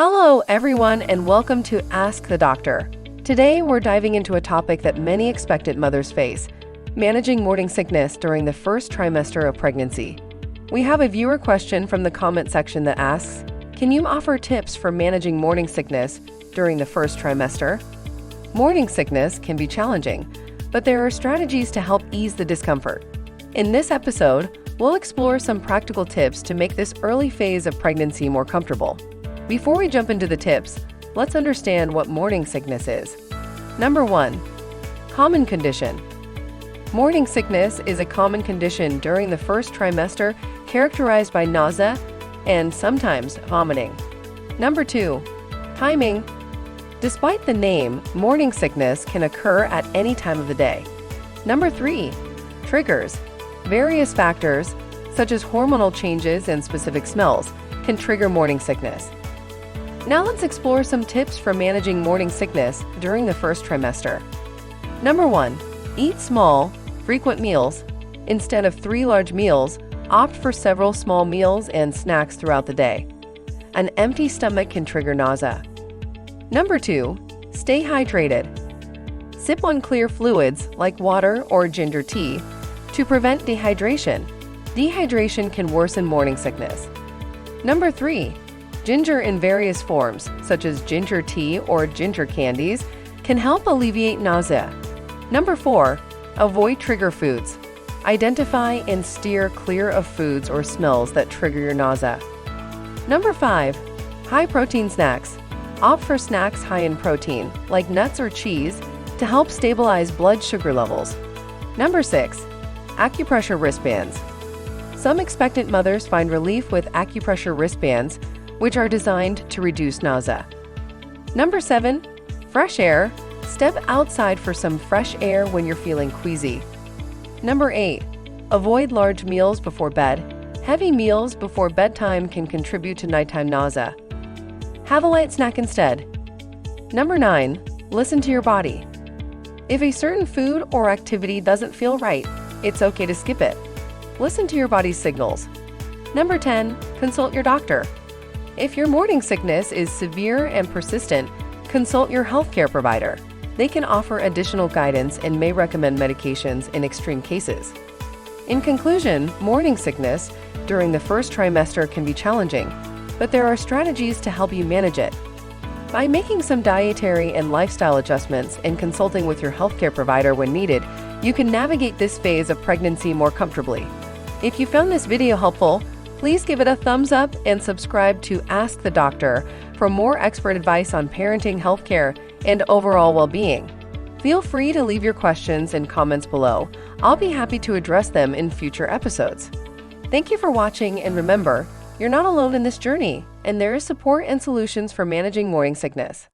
Hello, everyone, and welcome to Ask the Doctor. Today, we're diving into a topic that many expectant mothers face: managing morning sickness during the first trimester of pregnancy. We have a viewer question from the comment section that asks, can you offer tips for managing morning sickness during the first trimester? Morning sickness can be challenging, but there are strategies to help ease the discomfort. In this episode, we'll explore some practical tips to make this early phase of pregnancy more comfortable. Before we jump into the tips, let's understand what morning sickness is. Number 1. Common condition. Morning sickness is a common condition during the first trimester characterized by nausea and sometimes vomiting. Number 2. Timing. Despite the name, morning sickness can occur at any time of the day. Number 3. Triggers. Various factors, such as hormonal changes and specific smells, can trigger morning sickness. Now let's explore some tips for managing morning sickness during the first trimester. Number 1. Eat small, frequent meals. Instead of 3 large meals, opt for several small meals and snacks throughout the day. An empty stomach can trigger nausea. Number 2. Stay hydrated. Sip on clear fluids like water or ginger tea to prevent dehydration. Dehydration can worsen morning sickness. Number 3. Ginger in various forms, such as ginger tea or ginger candies, can help alleviate nausea. Number 4. Avoid trigger foods. Identify and steer clear of foods or smells that trigger your nausea. Number 5. High-protein snacks. Opt for snacks high in protein, like nuts or cheese, to help stabilize blood sugar levels. Number 6. Acupressure wristbands. Some expectant mothers find relief with acupressure wristbands, which are designed to reduce nausea. Number 7. Fresh air. Step outside for some fresh air when you're feeling queasy. Number 8. Avoid large meals before bed. Heavy meals before bedtime can contribute to nighttime nausea. Have a light snack instead. Number 9. Listen to your body. If a certain food or activity doesn't feel right, it's okay to skip it. Listen to your body's signals. Number 10. Consult your doctor. If your morning sickness is severe and persistent, consult your healthcare provider. They can offer additional guidance and may recommend medications in extreme cases. In conclusion, morning sickness during the first trimester can be challenging, but there are strategies to help you manage it. By making some dietary and lifestyle adjustments and consulting with your healthcare provider when needed, you can navigate this phase of pregnancy more comfortably. If you found this video helpful, please give it a thumbs up and subscribe to Ask the Doctor for more expert advice on parenting, healthcare, and overall well-being. Feel free to leave your questions and comments below. I'll be happy to address them in future episodes. Thank you for watching, and remember, you're not alone in this journey, and there is support and solutions for managing morning sickness.